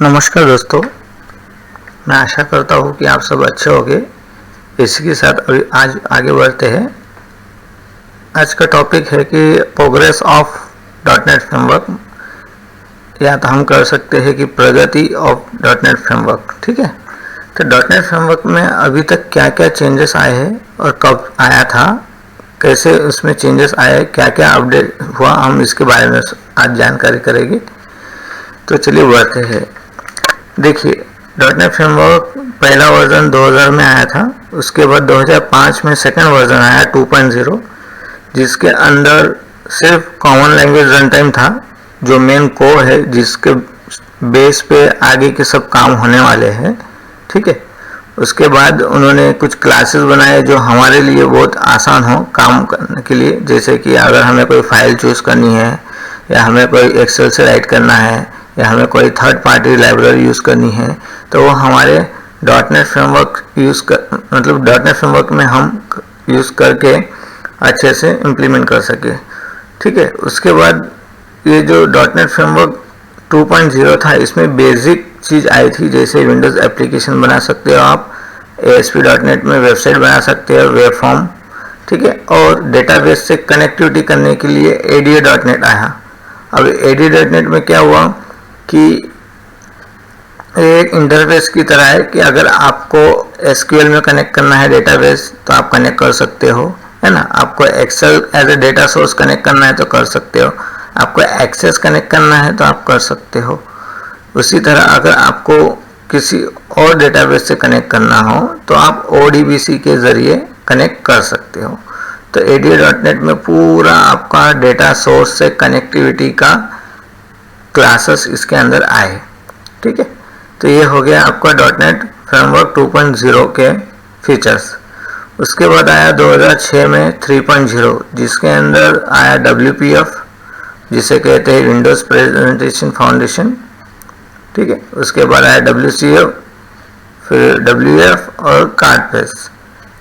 नमस्कार दोस्तों, मैं आशा करता हूँ कि आप सब अच्छे होंगे। इसी के साथ अभी आज आगे बढ़ते हैं। आज का टॉपिक है कि प्रोग्रेस ऑफ डॉटनेट फ्रेमवर्क, या तो हम कर सकते हैं कि प्रगति ऑफ डॉटनेट फ्रेमवर्क। ठीक है, तो डॉटनेट फ्रेमवर्क में अभी तक क्या क्या चेंजेस आए हैं और कब आया था, कैसे उसमें चेंजेस आए, क्या क्या अपडेट हुआ, हम इसके बारे में आज जानकारी करेंगे। तो चलिए बढ़ते हैं। देखिए, डॉटनेट फ्रेमवर्क पहला वर्जन 2000 में आया था, उसके बाद 2005 में सेकंड वर्जन आया 2.0, जिसके अंदर सिर्फ कॉमन लैंग्वेज रन टाइम था, जो मेन कोर है, जिसके बेस पे आगे के सब काम होने वाले हैं। ठीक है, उसके बाद उन्होंने कुछ क्लासेस बनाए जो हमारे लिए बहुत आसान हो काम करने के लिए, जैसे कि अगर हमें कोई फाइल चूज करनी है, या हमें कोई एक्सेल से राइट करना है, या हमें कोई थर्ड पार्टी लाइब्रेरी यूज़ करनी है, तो वो हमारे डॉटनेट फ्रेमवर्क डॉटनेट फ्रेमवर्क में हम यूज़ करके अच्छे से इम्प्लीमेंट कर सके। ठीक है, उसके बाद ये जो डॉटनेट फ्रेमवर्क 2.0 था, इसमें बेसिक चीज़ आई थी, जैसे विंडोज़ एप्लीकेशन बना सकते हो आप, ASP.NET में वेबसाइट बना सकते हो, वेब फॉर्म। ठीक है, और डेटाबेस से कनेक्टिविटी करने के लिए ADA.NET आया। अब ADA.NET में क्या हुआ कि एक इंटरफेस की तरह है कि अगर आपको SQL में कनेक्ट करना है डेटाबेस, तो आप कनेक्ट कर सकते हो, है ना। आपको Excel as a data source connect करना है तो कर सकते हो, आपको एक्सेस कनेक्ट करना है तो आप कर सकते हो। उसी तरह अगर आपको किसी और डेटाबेस से कनेक्ट करना हो तो आप ODBC के ज़रिए कनेक्ट कर सकते हो। तो ADA.NET में पूरा आपका डेटा सोर्स से कनेक्टिविटी का क्लासेस इसके अंदर आए। ठीक है, तो ये हो गया आपका डॉटनेट फ्रेमवर्क 2.0 के फीचर्स। उसके बाद आया 2006 में 3.0, जिसके अंदर आया WPF, जिसे कहते हैं विंडोज़ प्रेजेंटेशन फाउंडेशन। ठीक है, उसके बाद आया WCF, फिर WF और कार्डबेस।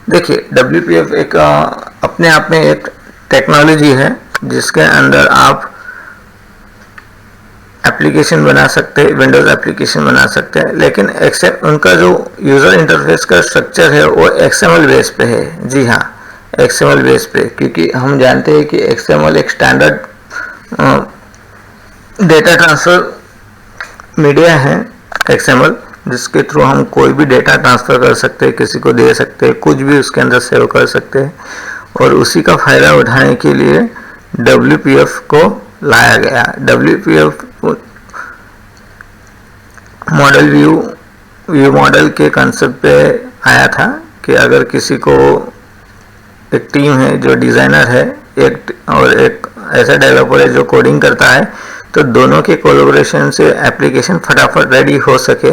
देखिए, WPF एक अपने आप में एक टेक्नोलॉजी है, जिसके अंदर आप एप्लीकेशन बना सकते हैं, विंडोज़ एप्लीकेशन बना सकते हैं, लेकिन उनका जो यूज़र इंटरफेस का स्ट्रक्चर है वो XML बेस पे है। जी हाँ, XML बेस पे, क्योंकि हम जानते हैं कि XML एक स्टैंडर्ड डेटा ट्रांसफ़र मीडिया है। XML, जिसके थ्रू हम कोई भी डेटा ट्रांसफ़र कर सकते हैं, किसी को दे सकते हैं, कुछ भी उसके अंदर सेव कर सकते हैं, और उसी का फ़ायदा उठाने के लिए WPF को लाया गया। WPF मॉडल व्यू मॉडल के कंसेप्ट पे आया था कि अगर किसी को एक टीम है जो डिज़ाइनर है, और एक ऐसा डेवलपर है जो कोडिंग करता है, तो दोनों के कोलैबोरेशन से एप्लीकेशन फटाफट रेडी हो सके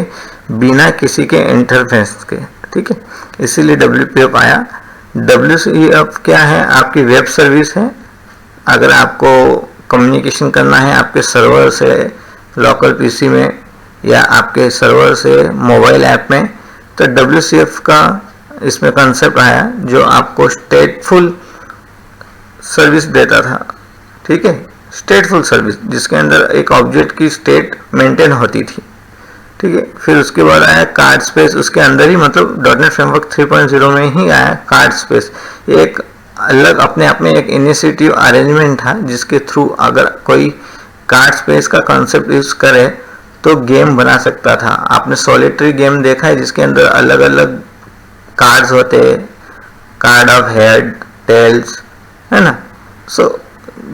बिना किसी के इंटरफेस के। ठीक है, इसीलिए WPF आया। WCF क्या है? आपकी वेब सर्विस है। अगर आपको कम्युनिकेशन करना है आपके सर्वर से लोकल PC में, या आपके सर्वर से मोबाइल ऐप में, तो WCF का इसमें कंसेप्ट आया, जो आपको स्टेटफुल सर्विस देता था। ठीक है, स्टेटफुल सर्विस, जिसके अंदर एक ऑब्जेक्ट की स्टेट मेंटेन होती थी। ठीक है, फिर उसके बाद आया कार्ड स्पेस, उसके अंदर ही, मतलब डॉटनेट फ्रेमवर्क 3.0 में ही आया कार्ड स्पेस। एक अलग अपने आप में एक इनिशिएटिव अरेंजमेंट था, जिसके थ्रू अगर कोई कार्ड स्पेस का कंसेप्ट यूज करे तो गेम बना सकता था। आपने सॉलिटरी गेम देखा है, जिसके अंदर अलग अलग कार्ड्स होते हैं, कार्ड ऑफ हेड, टेल्स, है ना। सो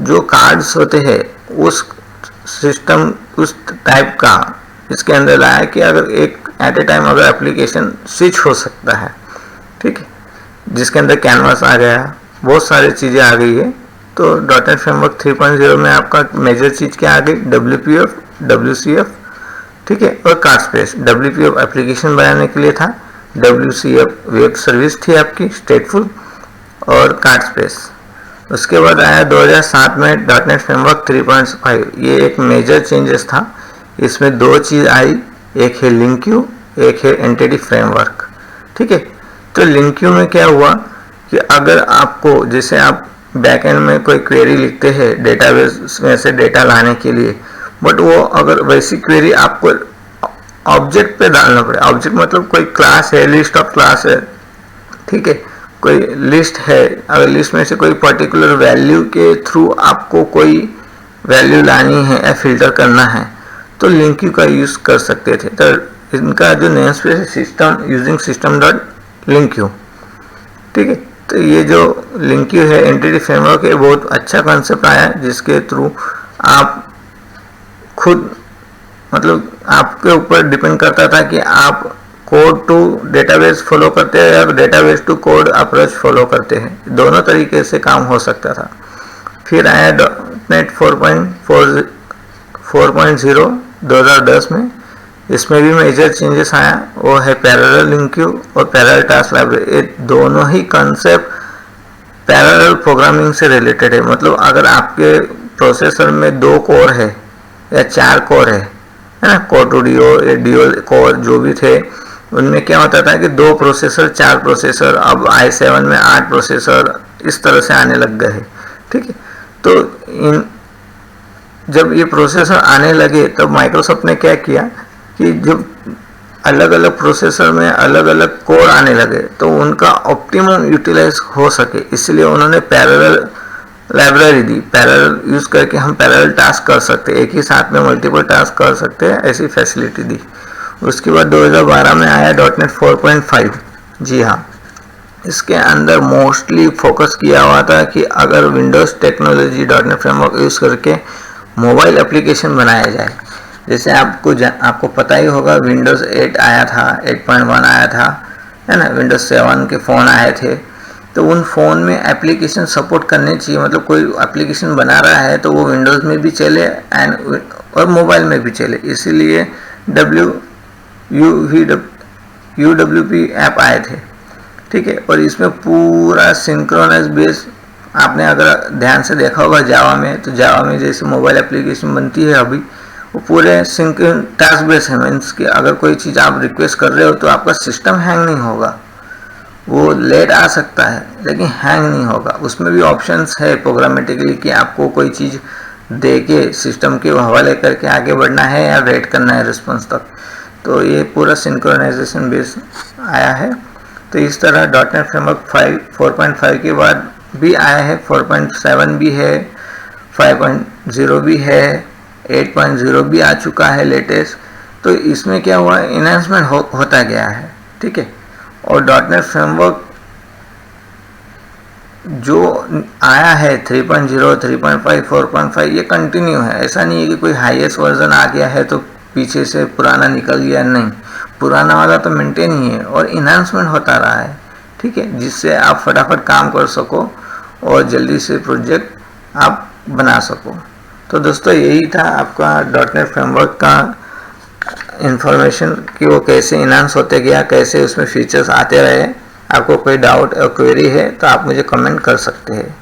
जो कार्ड्स होते हैं, उस सिस्टम, उस टाइप का इसके अंदर लाया कि अगर एक एट ए टाइम अगर एप्लीकेशन स्विच हो सकता है। ठीक है, जिसके अंदर कैनवास आ गया, बहुत सारी चीज़ें आ गई है। तो डॉटनेट फ्रेमवर्क 3.0 में आपका मेजर चीज़ क्या आ गई? WPF, WCF, ठीक है, और कार्ड स्पेस। WPF एप्लीकेशन बनाने के लिए था, WCF वेब सर्विस थी आपकी स्टेटफुल, और कार्ड स्पेस। उसके बाद आया 2007 में डॉटनेट फ्रेमवर्क 3.5। ये एक मेजर चेंजेस था। इसमें दो चीज़ आई, एक है लिंक्यू, एक है एंटिटी फ्रेमवर्क। ठीक है, तो लिंक्यू में क्या हुआ कि अगर आपको, जैसे आप बैकएंड में कोई क्वेरी लिखते हैं डेटाबेस में से डेटा लाने के लिए, बट वो अगर वैसी क्वेरी आपको ऑब्जेक्ट पे डालना पड़ेगा। ऑब्जेक्ट मतलब कोई क्लास है, लिस्ट ऑफ क्लास है, ठीक है, कोई लिस्ट है, अगर लिस्ट में से कोई पर्टिकुलर वैल्यू के थ्रू आपको कोई वैल्यू लानी है या फिल्टर करना है तो लिंक क्यू का यूज़ कर सकते थे। तो इनका जो नेम स्पेस है system using system dot link Q, ठीक है। तो ये जो लिंक क्यू है एंटिटी फ्रेमवर्क है, बहुत अच्छा कॉन्सेप्ट आया जिसके थ्रू आप खुद मतलब आपके ऊपर डिपेंड करता था कि आप कोड टू डेटाबेस फॉलो करते हैं या database to code approach follow करते हैं, दोनों तरीके से काम हो सकता था। फिर आया .NET 4.0 2010 में, इसमें भी मेजर चेंजेस आया, वो है पैरेलल लिंक क्यू और पैरेलल टास्क लाइब्रेरी। ये दोनों ही कंसेप्ट पैरेलल प्रोग्रामिंग से रिलेटेड है। मतलब अगर आपके प्रोसेसर में 2 कोर है या 4 कोर है ना, कोर टू डीओ या डीओ कोर जो भी थे, उनमें क्या होता था कि 2 प्रोसेसर 4 प्रोसेसर, अब i7 में 8 प्रोसेसर इस तरह से आने लग गए हैं, ठीक है। तो जब ये प्रोसेसर आने लगे तब माइक्रोसॉफ्ट ने क्या किया कि जब अलग अलग प्रोसेसर में अलग अलग कोर आने लगे तो उनका ऑप्टिमम यूटिलाइज हो सके, इसलिए उन्होंने पैरेलल लाइब्रेरी दी। पैरेलल यूज़ करके हम पैरेलल टास्क कर सकते हैं, एक ही साथ में मल्टीपल टास्क कर सकते हैं, ऐसी फैसिलिटी दी। उसके बाद 2012 में आया .NET 4.5। जी हाँ, इसके अंदर मोस्टली फोकस किया हुआ था कि अगर Windows technology .NET framework use करके मोबाइल एप्लीकेशन बनाया जाए। जैसे आपको पता ही होगा विंडोज़ 8 आया था, 8.1 आया था, है ना, विंडोज़ 7 के फ़ोन आए थे, तो उन फ़ोन में एप्लीकेशन सपोर्ट करने चाहिए। मतलब कोई एप्लीकेशन बना रहा है तो वो विंडोज़ में भी चले और मोबाइल में भी चले, इसीलिए UWP ऐप आए थे, ठीक है। और इसमें पूरा सिंक्रोनाइज बेस, आपने अगर ध्यान से देखा होगा जावा में, तो जावा में जैसे मोबाइल एप्लीकेशन बनती है अभी, वो पूरे सिंक्रोन टास्क बेस है। मीन्स कि अगर कोई चीज़ आप रिक्वेस्ट कर रहे हो तो आपका सिस्टम हैंग नहीं होगा, वो लेट आ सकता है लेकिन हैंग नहीं होगा। उसमें भी ऑप्शंस है प्रोग्रामेटिकली कि आपको कोई चीज़ दे के सिस्टम के हवाले करके आगे बढ़ना है या वेट करना है रिस्पॉन्स तक। तो ये पूरा सिंक्रोनाइजेशन बेस आया है। तो इस तरह .NET फ्रेमवर्क 4.5 के बाद भी आया है, 4.7 भी है, 5.0 भी है, 8.0 भी आ चुका है लेटेस्ट। तो इसमें क्या हुआ, इन्हांसमेंट होता गया है, ठीक है। और .NET फ्रेमवर्क जो आया है 3.0, 3.5, 4.5 ये कंटिन्यू है। ऐसा नहीं है कि कोई हाईएस्ट वर्जन आ गया है तो पीछे से पुराना निकल गया, नहीं, पुराना वाला तो मेंटेन ही है और इन्हांसमेंट होता रहा है, ठीक है, जिससे आप फटाफट काम कर सको और जल्दी से प्रोजेक्ट आप बना सको। तो दोस्तों यही था आपका .NET फ्रेमवर्क का इंफॉर्मेशन कि वो कैसे इन्हांस होते गया, कैसे उसमें फीचर्स आते रहे। आपको कोई डाउट और क्वेरी है तो आप मुझे कमेंट कर सकते हैं।